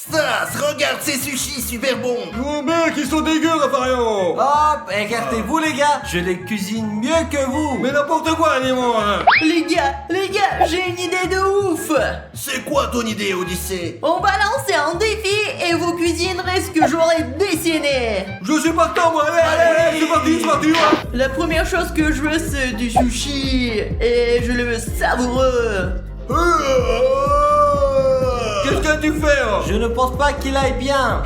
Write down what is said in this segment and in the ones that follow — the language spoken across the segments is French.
Stas, regarde ces sushis super bons. Oh mec, ils sont dégueux, Raffario. Hop, écartez-vous les gars, je les cuisine mieux que vous. Mais n'importe quoi, dis-moi. Les gars, j'ai une idée de ouf. C'est quoi ton idée, Odyssée? On va lancer un défi et vous cuisinerez ce que j'aurais dessiné. Je suis partant, moi. Allez, c'est parti. La première chose que je veux, c'est du sushi. Et je le veux savoureux. Qu'est-ce que tu fais? Je ne pense pas qu'il aille bien.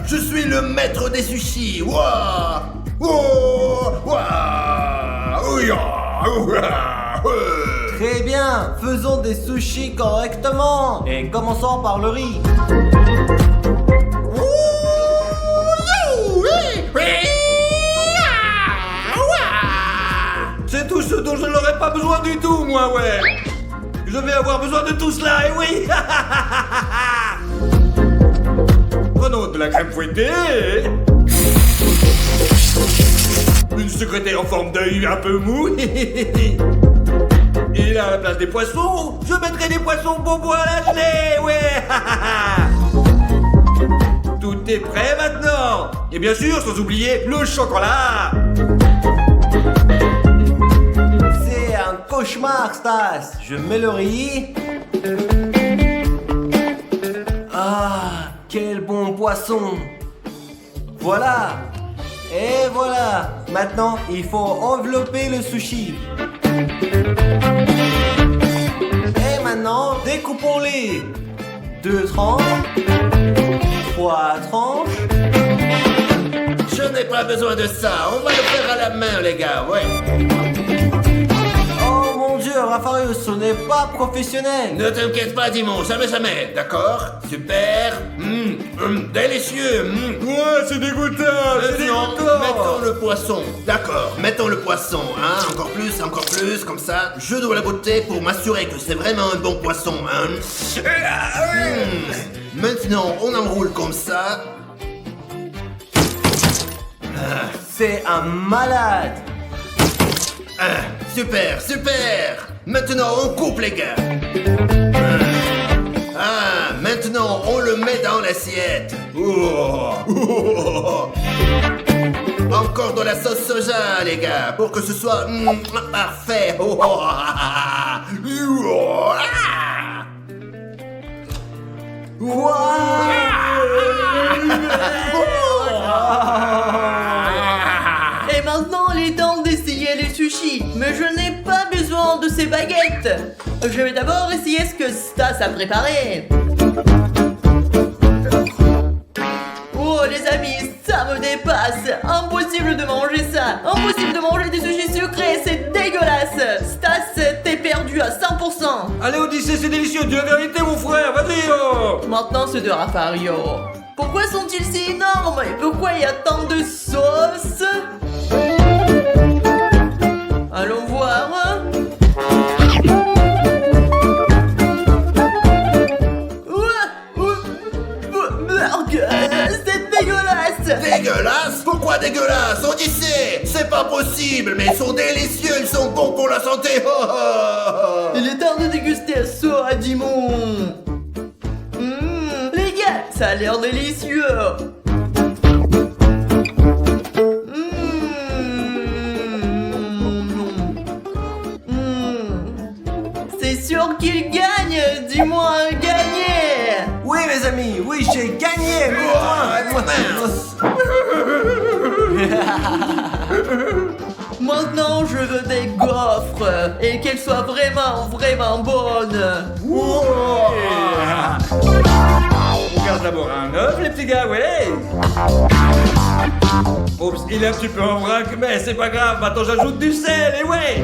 Je suis le maître des sushis. Ouah. Ouah. Ouah. Ouah. Très bien, faisons des sushis correctement. Et commençons par le riz. C'est tout ce dont je n'aurais pas besoin du tout, moi, ouais. Je vais avoir besoin de tout cela, et oui. Prenons de la crème fouettée. Une secrétaire en forme d'œil un peu mou. Et là, à la place des poissons, je mettrai des poissons bobos à la gelée, ouais. Tout est prêt maintenant. Et bien sûr, sans oublier le chocolat. C'est un cauchemar, Stas. Je mets le riz. Ah, quel bon poisson. Voilà. Et voilà. Maintenant, il faut envelopper le sushi. Et maintenant, découpons-les. 2 tranches. 3 tranches. Je n'ai pas besoin de ça. On va le faire à la main, les gars, ouais. Oh mon Dieu, Raffario, ce n'est pas professionnel. Ne t'inquiète pas, Dimon, jamais, d'accord? Super. Délicieux. Ouais, c'est dégoûtant. Maintenant, mettons le poisson. D'accord, mettons le poisson, hein. Encore plus, comme ça. Je dois le goûter pour m'assurer que c'est vraiment un bon poisson, hein. Maintenant, on enroule comme ça. C'est un malade. Super. Maintenant, on coupe, les gars. Maintenant, on le met dans l'assiette. Encore de la sauce soja, les gars, pour que ce soit parfait. Et maintenant, il est temps d'essayer les sushis. Mais je n'ai pas besoin de ces baguettes. Je vais d'abord essayer ce que Stas a préparé. Oh les amis, ça me dépasse. Impossible de manger ça. Impossible de manger des sushis sucrés, c'est dégueulasse. Stas, t'es perdu à 100%. Allez, Odyssée, c'est délicieux. Dis la vérité, mon frère. Vas-y. Maintenant, c'est de Raffario. Pourquoi sont-ils si énormes? Et pourquoi il y a tant de sauce? Allons voir. C'est dégueulasse. Dégueulasse? Pourquoi dégueulasse? Odyssée, c'est pas possible, mais ils sont délicieux, ils sont bons pour la santé. Il est temps de déguster ça à Dimon. Les gars, ça a l'air délicieux. C'est sûr qu'il gagne. Dis-moi un gagné. Oui, mes amis, oui, j'ai gagné. Maintenant, je veux des gaufres et qu'elles soient vraiment bonnes. On garde d'abord un œuf, les petits gars, ouais. Oups, il est un petit peu en vrac, mais c'est pas grave. Maintenant, j'ajoute du sel, et ouais.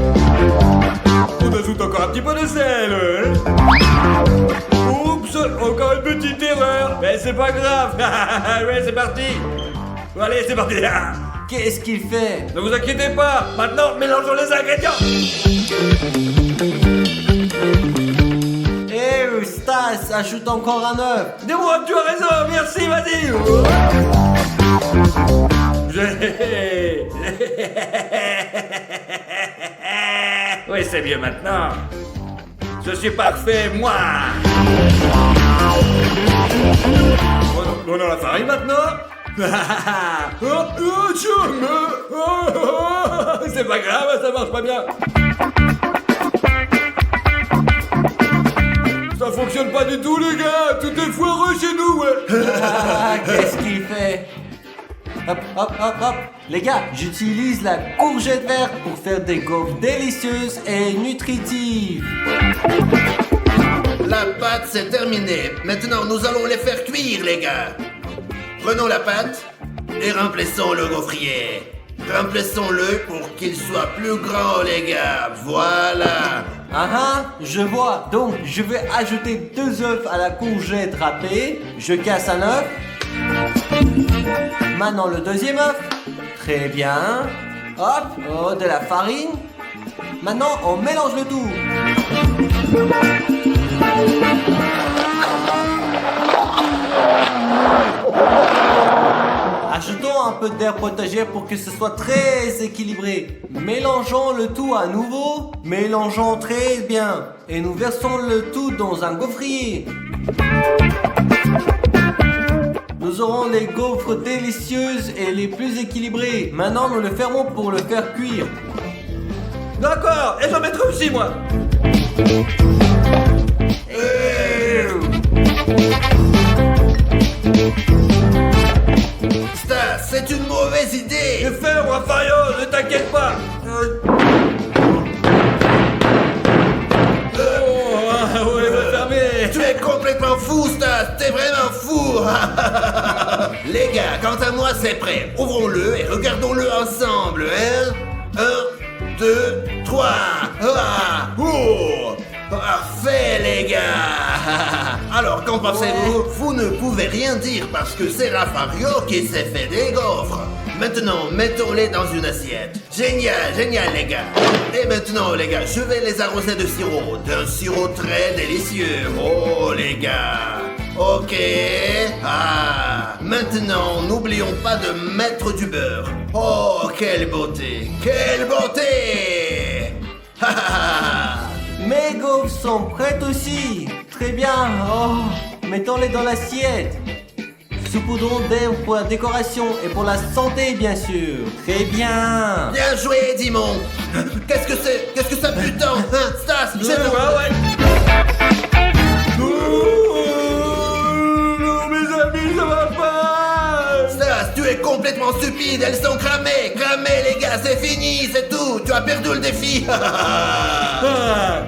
On ajoute encore un petit peu de sel. Oups, encore une petite erreur. Mais c'est pas grave. Ouais, c'est parti. Allez, c'est parti. Qu'est-ce qu'il fait? Ne vous inquiétez pas. Maintenant, mélangeons les ingrédients. Eh, Stas, ajoute encore un œuf. Dis-moi, tu as raison. Merci, vas-y. Oui, c'est mieux maintenant. Je suis parfait, moi. On a la farine maintenant. C'est pas grave, ça marche pas bien. Ça fonctionne pas du tout, les gars. Tout est foireux chez nous, ouais. Qu'est-ce qu'il fait? Hop, hop, hop, hop. Les gars, j'utilise la courgette verte pour faire des gaufres délicieuses et nutritives. La pâte, c'est terminé. Maintenant, nous allons les faire cuire, les gars. Prenons la pâte et remplissons le gaufrier. Remplissons-le pour qu'il soit plus grand, les gars. Voilà. Je vois. Donc, je vais ajouter 2 œufs à la courgette râpée. Je casse un œuf. Maintenant, le deuxième œuf. Très bien. Hop, oh, de la farine. Maintenant, on mélange le tout. Ajoutons un peu d'air potagère pour que ce soit très équilibré. Mélangeons le tout à nouveau. Mélangeons très bien. Et nous versons le tout dans un gaufrier. Nous aurons les gaufres délicieuses et les plus équilibrées. Maintenant, nous le fermons pour le faire cuire. D'accord, et j'en mettrai aussi, moi. Stas, c'est une mauvaise idée. Je ferme, Rafario, ne t'inquiète pas. Ouais, va fermer. Tu es complètement fou, Stas. T'es vraiment fou. Les gars, quant à moi, c'est prêt. Ouvrons-le et regardons-le ensemble, hein. 1, 2, 3. Ah, oh, parfait, les gars. Alors, qu'en pensez-vous? Vous ne pouvez rien dire parce que c'est Rafario qui s'est fait des gaufres. Maintenant, mettons-les dans une assiette. Génial, génial, les gars. Et maintenant, les gars, je vais les arroser de sirop. D'un sirop très délicieux. Oh, les gars. Ok. Ah. Maintenant, n'oublions pas de mettre du beurre. Oh, quelle beauté. Quelle beauté. Ha ha ha. Mes gaufres sont prêtes aussi. Très bien. Oh, mettons-les dans l'assiette. Saupoudrons d'air pour la décoration et pour la santé, bien sûr. Très bien. Bien joué, Dimon. Qu'est-ce que c'est? Qu'est-ce que ça pue tant, hein, Stas, j'ai ton... Ouais. Non, mes amis, ça va pas. Stas, tu es complètement stupide, elles sont cramées. Cramées, les gars, c'est fini, c'est tout. Tu as perdu le défi.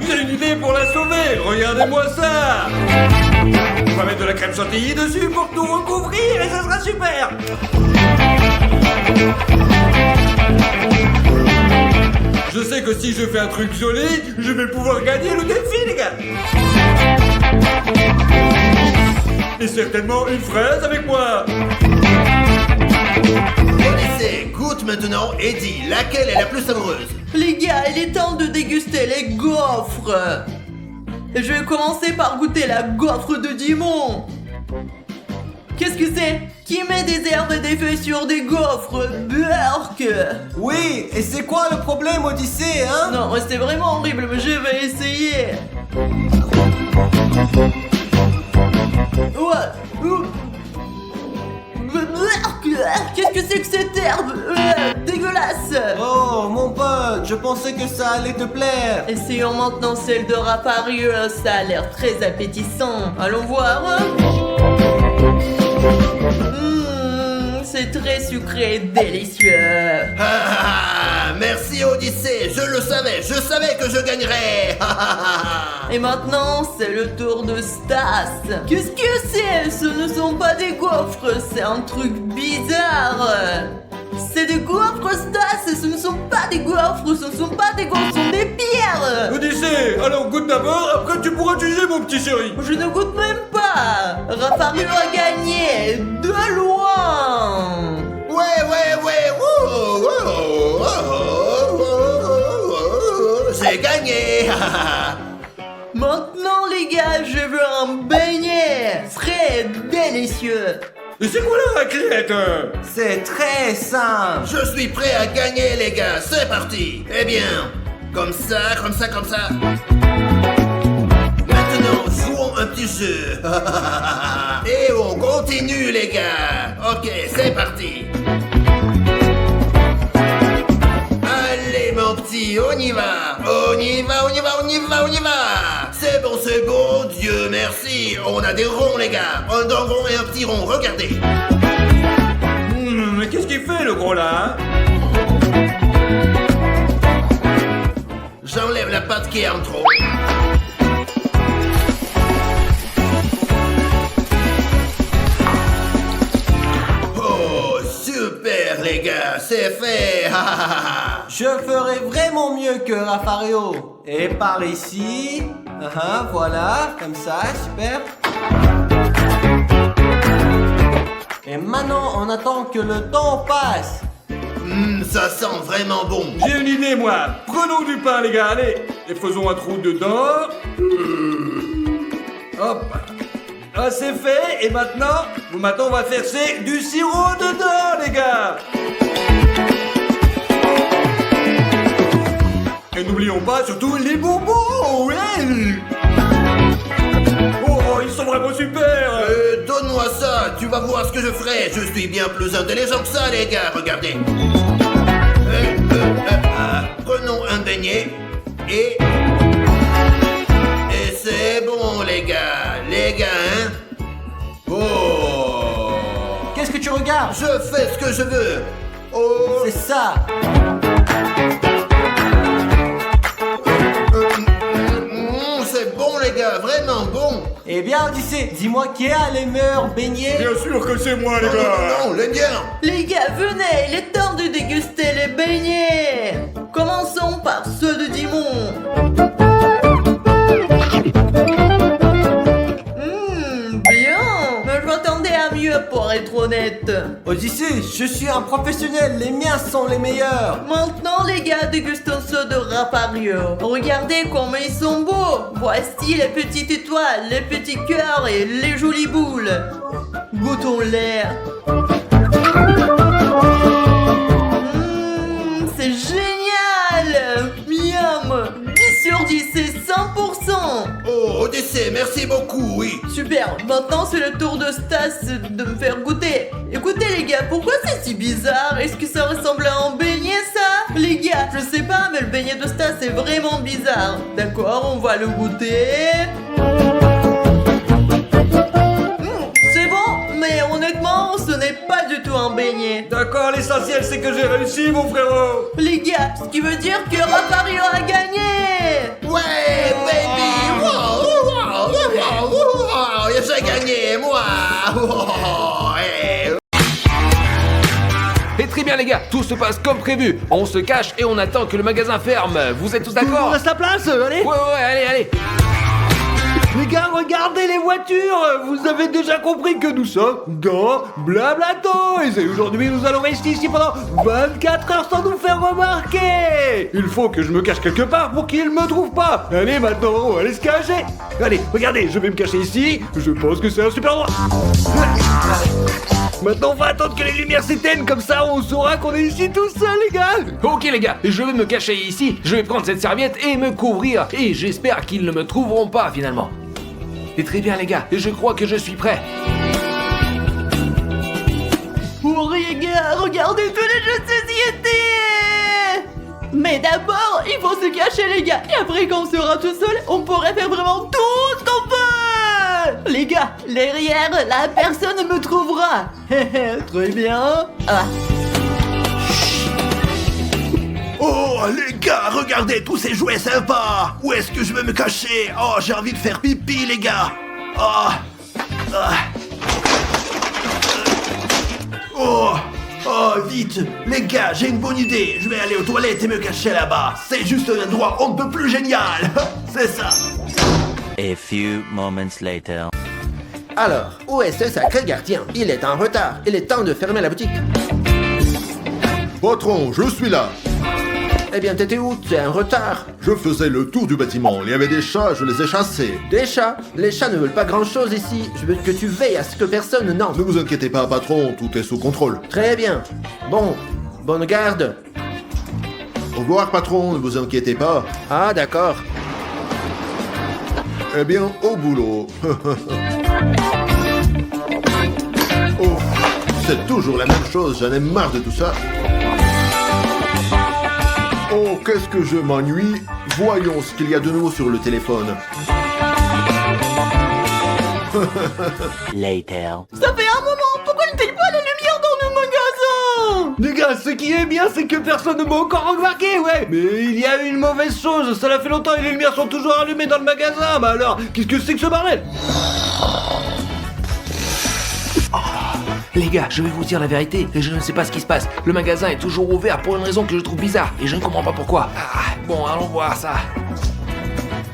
J'ai une idée pour la sauver. Regardez-moi ça. On va mettre de la crème chantilly dessus pour tout recouvrir et ça sera super. Je sais que si je fais un truc joli, je vais pouvoir gagner le défi, les gars. Et certainement une fraise avec moi. Odyssée, goûte maintenant et dis laquelle est la plus savoureuse. Les gars, il est temps de déguster les gaufres. Je vais commencer par goûter la gaufre de Dimon. Qu'est-ce que c'est? Qui met des herbes et des feuilles sur des gaufres? Burk. Oui, et c'est quoi le problème, Odyssée, hein? Non, c'est vraiment horrible, mais je vais essayer. Qu'est-ce que c'est que cette herbe? Dégueulasse. Oh, mon pote, je pensais que ça allait te plaire. Essayons maintenant celle de Rafario, ça a l'air très appétissant. Allons voir. C'est très sucré et délicieux. Merci Odyssée, je le savais, je savais que je gagnerais. Et maintenant, c'est le tour de Stas. Qu'est-ce que c'est? Ce ne sont pas des gaufres, c'est un truc bizarre. C'est des gaufres, Stas, ce ne sont pas des gaufres, ce ne sont pas des gaufres, ce sont des pierres. Odyssée, alors goûte d'abord, après tu pourras juger, mon petit chéri. Je ne goûte même pas. Rafario a gagné, de loin. J'ai gagné. Maintenant, les gars, je veux un beignet frais, délicieux. Et c'est quoi la raclette? C'est très simple. Je suis prêt à gagner, les gars, c'est parti. Eh bien, comme ça, comme ça, comme ça. petit jeu. Et on continue les gars. Ok, c'est parti. Allez mon petit, on y va. On y va, on y va, on y va, on y va. C'est bon, Dieu merci. On a des ronds les gars. Un grand rond et un petit rond, regardez. Mais qu'est-ce qu'il fait le gros là, hein? J'enlève la pâte qui est en trop. Oh, super les gars, c'est fait. Je ferai vraiment mieux que Raffario. Et par ici. Voilà, comme ça, super. Et maintenant, on attend que le temps passe. Ça sent vraiment bon. J'ai une idée moi. Prenons du pain les gars, allez. Et faisons un trou dedans. Hop. Ah, c'est fait. Et maintenant on va verser du sirop dedans les gars. Et n'oublions pas surtout les bonbons, ouais. Oh, ils sont vraiment super. Donne-moi ça, tu vas voir ce que je ferai. Je suis bien plus intelligent que ça, les gars, regardez. Prenons un beignet et c'est bon, les gars, hein. Oh. Qu'est-ce que tu regardes? Je fais ce que je veux. Oh. C'est ça. C'est bon, les gars, vraiment bon. Eh bien, Odyssée, dis-moi qui a les meilleurs beignets? Bien sûr que c'est moi les gars. Non, les miens. Les gars, venez, il est temps de déguster les beignets. Commençons par ceux de Dimon. Bien. Mais je m'attendais à mieux pour être honnête. Odyssée, je suis un professionnel, les miens sont les meilleurs. Maintenant, les gars, dégustons ceux de Raffario. Regardez comme ils sont beaux. Voici les petites étoiles, les petits cœurs et les jolies boules. Goûtons-les. C'est génial. Miam. 10 sur 10, c'est 100%. Oh, Odyssée, merci beaucoup, oui. Super, maintenant c'est le tour de Stas de me faire goûter. Écoutez les gars, pourquoi c'est si bizarre? Est-ce que ça ressemble à un beignet ça? Les gars, je sais pas, mais le beignet de Stas est vraiment bizarre. D'accord, on va le goûter. C'est bon, mais honnêtement, ce n'est pas du tout un beignet. D'accord, l'essentiel c'est que j'ai réussi mon frérot. Les gars, ce qui veut dire que Raffario a gagné. Ouais, baby. Wow, j'ai gagné, moi. Et très bien les gars, tout se passe comme prévu. On se cache et on attend que le magasin ferme. Vous êtes tous d'accord? On reste à place, allez. Ouais, allez. Les gars, regardez les voitures. Vous avez déjà compris que nous sommes dans Blablato. Et aujourd'hui, nous allons rester ici pendant 24 heures sans nous faire remarquer. Il faut que je me cache quelque part pour qu'ils me trouvent pas. Allez, maintenant, on va aller se cacher. Allez, regardez, je vais me cacher ici. Je pense que c'est un super endroit. Maintenant, on va attendre que les lumières s'éteignent. Comme ça, on saura qu'on est ici tout seul, les gars. Ok les gars, je vais me cacher ici. Je vais prendre cette serviette et me couvrir. Et j'espère qu'ils ne me trouveront pas finalement. Et très bien les gars, je crois que je suis prêt. Oh les gars, regardez tous les jeux de société. Mais d'abord, il faut se cacher les gars. Et après quand on sera tout seul, on pourrait faire vraiment tout ce qu'on peut. Les gars, derrière, la personne me trouvera. Très bien. Ah. Oh, les gars, regardez tous ces jouets sympas. Où est-ce que je vais me cacher? Oh, j'ai envie de faire pipi, les gars. Oh, vite. Les gars, j'ai une bonne idée. Je vais aller aux toilettes et me cacher là-bas. C'est juste un endroit on ne peut plus génial. C'est ça. A few moments later. Alors, où est ce sacré gardien? Il est en retard. Il est temps de fermer la boutique. Patron, je suis là. Eh bien, t'étais où? Tu es en retard. Je faisais le tour du bâtiment. Il y avait des chats, je les ai chassés. Des chats? Les chats ne veulent pas grand-chose ici. Je veux que tu veilles à ce que personne n'entre. Ne vous inquiétez pas, patron, tout est sous contrôle. Très bien. Bon, bonne garde. Au revoir, patron, ne vous inquiétez pas. Ah, d'accord. Eh bien, au boulot. Oh, c'est toujours la même chose, j'en ai marre de tout ça. Oh, qu'est-ce que je m'ennuie. Voyons ce qu'il y a de nouveau sur le téléphone. Later. Ça fait un moment, pourquoi ne paye pas les lumières dans le magasin? Les gars, ce qui est bien, c'est que personne ne m'a encore remarqué, ouais. Mais il y a une mauvaise chose, ça fait longtemps et les lumières sont toujours allumées dans le magasin. Bah alors, qu'est-ce que c'est que ce bordel? Les gars, je vais vous dire la vérité, je ne sais pas ce qui se passe. Le magasin est toujours ouvert pour une raison que je trouve bizarre, et je ne comprends pas pourquoi. Bon, allons voir ça.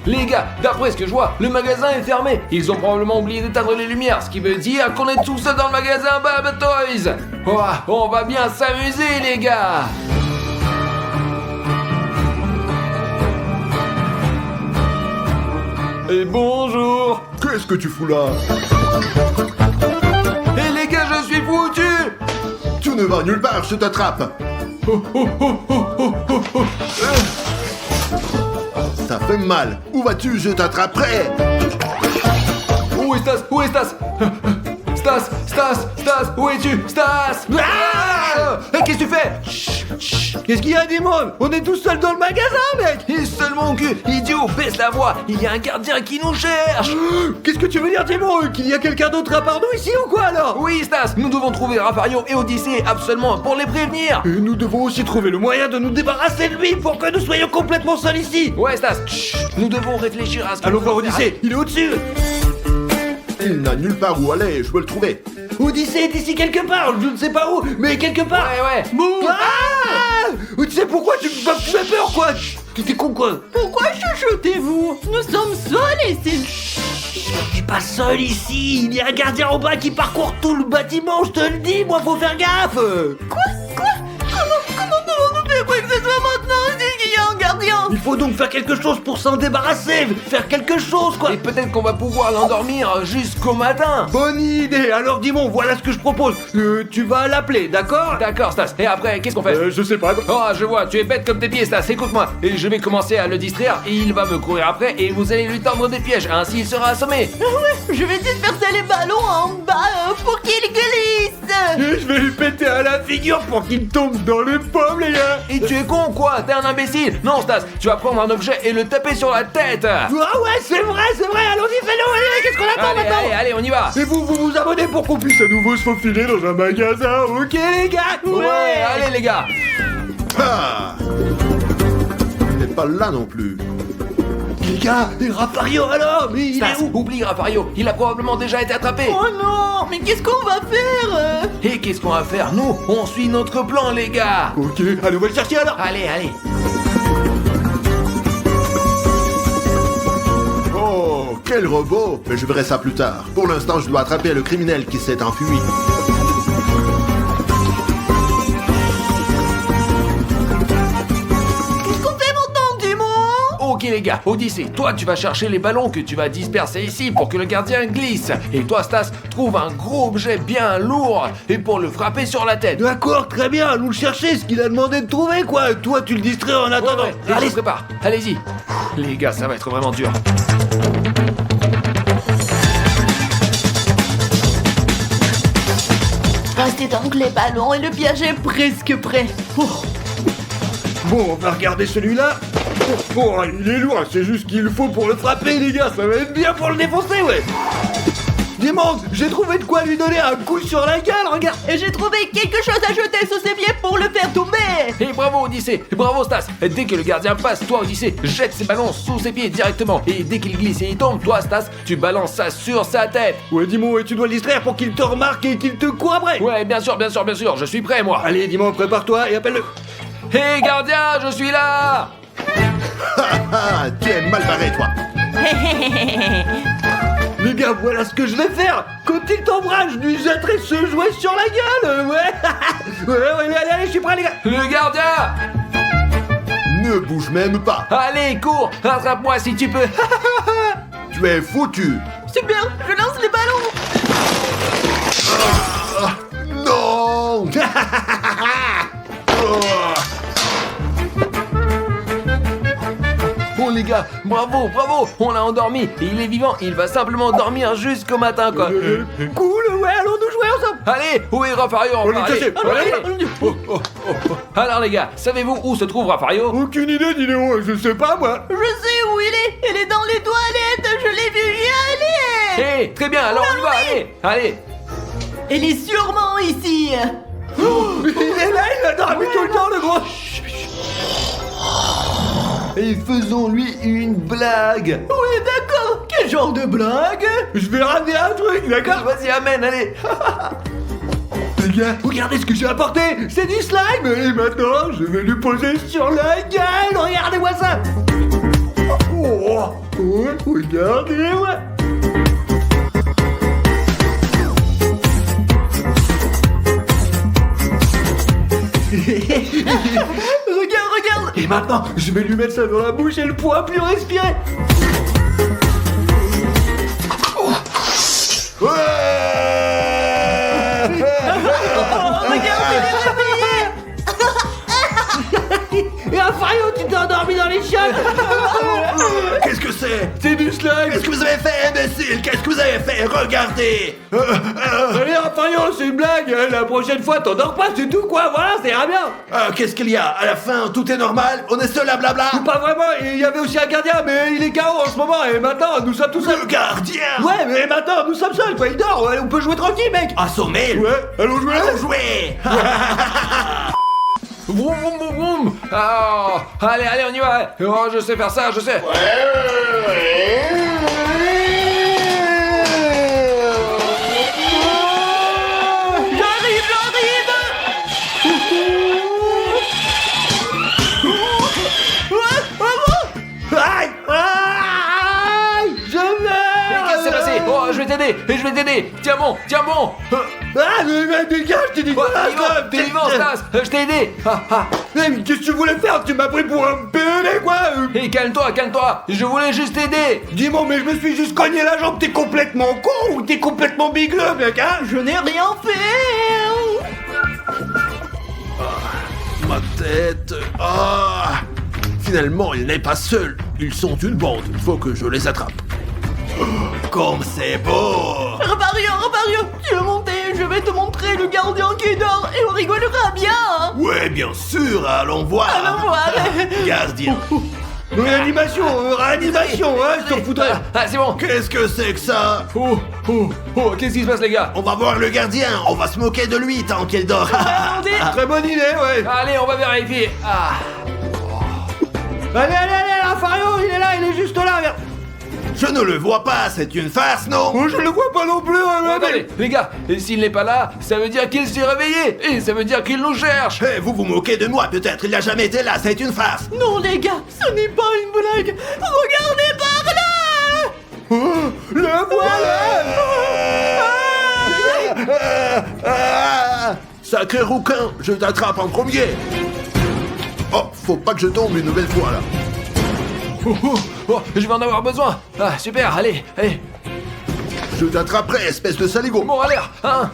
Les gars, d'après ce que je vois, le magasin est fermé. Ils ont probablement oublié d'éteindre les lumières, ce qui veut dire qu'on est tout seul dans le magasin Bab Toys. Oh, on va bien s'amuser, les gars. Et bonjour. Qu'est-ce que tu fous là? Et les gars, je suis foutu. Tu ne vas nulle part, je t'attrape. Ça fait mal. Où vas-tu? Je t'attraperai. Où est Stas? Où est Stas? Stas, où es-tu? Stas! Qu'est-ce que tu fais? Chut. Qu'est-ce qu'il y a, Dimon? On est tous seuls dans le magasin, mec. Et seul mon cul, idiot, baisse la voix. Il y a un gardien qui nous cherche. Qu'est-ce que tu veux dire, Dimon? Qu'il y a quelqu'un d'autre à part nous ici ou quoi, alors? Oui, Stas, nous devons trouver Rafario et Odyssée absolument pour les prévenir. Et nous devons aussi trouver le moyen de nous débarrasser de lui pour que nous soyons complètement seuls ici. Ouais, Stas, chut. Nous devons réfléchir à ce que Allons nous voir devons faire. Odyssée, il est au-dessus. Il n'a nulle part où aller, je peux le trouver. Odyssée est ici quelque part, je ne sais pas où, mais quelque part. Ouais. Tu sais pourquoi tu me fais peur, quoi? T'es con, quoi? Pourquoi chuchotez-vous? Nous sommes seuls ici. Je suis pas seul ici, il y a un gardien en bas qui parcourt tout le bâtiment, je te le dis, moi faut faire gaffe. Comment pouvons-nous faire quoi que ce soit maintenant s'il y a un gardien? Il faut donc faire quelque chose pour s'en débarrasser, faire quelque chose, quoi. Et peut-être qu'on va pouvoir l'endormir jusqu'au matin. Bonne idée, alors Dimon, voilà ce que je propose. Tu vas l'appeler, d'accord? D'accord, Stas. Et après, qu'est-ce qu'on fait? Je sais pas. Oh, je vois, tu es bête comme tes pieds, Stas. Écoute-moi. Et je vais commencer à le distraire et il va me courir après et vous allez lui tendre des pièges. Ainsi, il sera assommé. Je vais disperser les ballons en bas pour qu'ils glissent. Et je vais lui péter à la figure pour qu'il tombe dans les pommes, les gars. Et tu es con, quoi? T'es un imbécile. Non, Stas, tu vas prendre un objet et le taper sur la tête. Ah ouais, c'est vrai, allons-y, fais-le, allez, qu'est-ce qu'on attend maintenant? Allez, on y va. Et vous abonnez pour qu'on puisse à nouveau se faufiler dans un magasin, ok les gars? Ouais, allez les gars. Ah, il n'est pas là non plus. Les gars, et Rafario alors? Mais il Stas, est où? oublie Rafario. Il a probablement déjà été attrapé. Oh non, mais qu'est-ce qu'on va faire? Et qu'est-ce qu'on va faire? Nous, on suit notre plan, les gars. Ok, allez, on va le chercher alors. Allez. Oh, quel robot! Mais je verrai ça plus tard. Pour l'instant, je dois attraper le criminel qui s'est enfui. Qu'est-ce qu'on fait maintenant, Dimon? Ok les gars, Odyssée, toi tu vas chercher les ballons que tu vas disperser ici pour que le gardien glisse. Et toi Stas, trouve un gros objet bien lourd et pour le frapper sur la tête. D'accord, très bien, allons le chercher, ce qu'il a demandé de trouver quoi. Toi tu le distrais en attendant. Ouais, et je se prépare, allez-y. Les gars, ça va être vraiment dur. Restez donc les ballons et le piège est presque prêt. Oh. Bon, on va regarder celui-là. Oh, il est lourd, c'est juste qu'il le faut pour le frapper, les gars, ça va être bien pour le défoncer, ouais. Dimon, j'ai trouvé de quoi lui donner un coup sur la gueule, regarde. Et j'ai trouvé quelque chose à jeter sous ses pieds pour le faire tomber. Et bravo Odyssée, bravo Stas. Dès que le gardien passe, toi Odyssée, jette ses ballons sous ses pieds directement. Et dès qu'il glisse et il tombe, toi Stas, tu balances ça sur sa tête. Ouais, Dimon, et tu dois le distraire pour qu'il te remarque et qu'il te court après. Ouais, bien sûr, je suis prêt moi. Allez, Dimon, prépare-toi et appelle-le. Hé gardien, je suis là. Ah, tu es mal barré, toi. Les gars, voilà ce que je vais faire. Quand il tombera, je lui jetterai ce jouet sur la gueule. Ouais. Allez, je suis prêt, les gars. Le gardien. Ne bouge même pas. Allez, cours, rattrape-moi si tu peux. Tu es foutu. Super, je lance les ballons. Non. Bon les gars, Bravo, bravo, on l'a endormi. Et il est vivant, il va simplement dormir jusqu'au matin, quoi. Cool, ouais, allons nous jouer ensemble. Allez, où est Raffario? On est cassé. Allez. Alors les gars, savez-vous où se trouve Raffario? Aucune idée, dis-le, je sais pas moi. Je sais où il est dans les toilettes, je l'ai vu y aller. Eh, très bien, alors on y va, allez, allez. Il est sûrement ici. Il est là, il a dormi tout le temps, le gros. Et faisons-lui une blague. Oui, d'accord. Quel genre de blague? Je vais ramener un truc, d'accord? Vas-y, amène, allez. Les gars, regardez ce que j'ai apporté. C'est du slime. Et maintenant, je vais lui poser sur la gueule. Regardez-moi ça. Oh, regardez-moi. Regarde. Et maintenant, je vais lui mettre ça dans la bouche et elle pourra plus respirer. Et Raffario, tu t'es endormi dans les chiottes. Qu'est-ce que c'est? C'est du slime. Qu'est-ce que vous avez fait, imbécile? Qu'est-ce que vous avez fait? Regardez! Allez, Raffario, c'est une blague. La prochaine fois, t'endors pas, c'est tout, quoi. Voilà, ça ira bien. Qu'est-ce qu'il y a? À la fin, tout est normal? On est seul à blabla? Pas vraiment, il y avait aussi un gardien, mais il est KO en ce moment, et maintenant, nous sommes tous seuls. Le gardien! Ouais, mais maintenant, nous sommes seuls, quoi. Il dort, on peut jouer tranquille, mec. Assommé! Ouais, allons jouer. Allons jouer! Vroom, vroom, vroom, vroom. Ah, allez, allez, on y va. Oh, je sais faire ça, je sais. Aïe, aïe, je meurs. Qu'est-ce qui s'est passé? Oh, je vais t'aider. Tiens bon. Ah, mais dégage, je t'ai dit Oh, quoi, t'es vivant, Stas. Je t'ai aidé. Mais qu'est-ce que tu voulais faire? Tu m'as pris pour un bébé, quoi. Hé, calme-toi. Je voulais juste t'aider. Dis-moi, mais je me suis juste cogné la jambe. T'es complètement con ou t'es complètement bigleux, mec, hein? Je n'ai rien fait. Ma tête. Finalement, il n'est pas seul. Ils sont une bande. Il faut que je les attrape. Comme c'est beau! Raffario, tu veux monter? Je vais te montrer le gardien qui dort et on rigolera bien. Ouais, bien sûr, allons voir! Allons voir. Gardien! Réanimation, hein, je t'en foutrais. Ah, c'est bon. Qu'est-ce que c'est que ça? Oh, qu'est-ce qui se passe, les gars? On va voir le gardien, on va se moquer de lui tant qu'il dort. Très bonne idée, ouais. Allez, on va vérifier. Ah. Allez, Raffario, il est là, il est juste là, regarde. Je ne le vois pas, c'est une farce, non? Oh, je le vois pas non plus, Attendez, les gars, et s'il n'est pas là, ça veut dire qu'il s'est réveillé. Et ça veut dire qu'il nous cherche. Eh, vous vous moquez de moi, peut-être, il n'a jamais été là, c'est une farce. Non les gars, ce n'est pas une blague. Regardez par là. Le voilà. Sacré rouquin, je t'attrape en premier. Oh, faut pas que je tombe une nouvelle fois, là. Je vais en avoir besoin. Ah, super, allez. Je t'attraperai, espèce de saligo. Bon, à l'air. 1,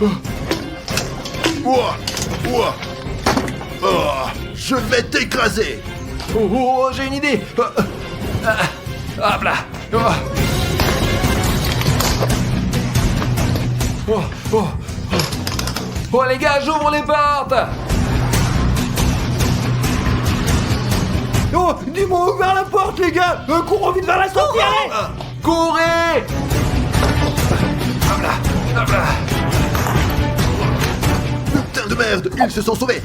2. Ouah, ouah. Oh, je vais t'écraser. Oh, j'ai une idée. Hop là. Oh, les gars, j'ouvre les portes. Oh, dis-moi ouvert la porte, les gars. Courons vite vers la sortie, allez. Courez. Hop là. Putain de merde, ils se sont sauvés.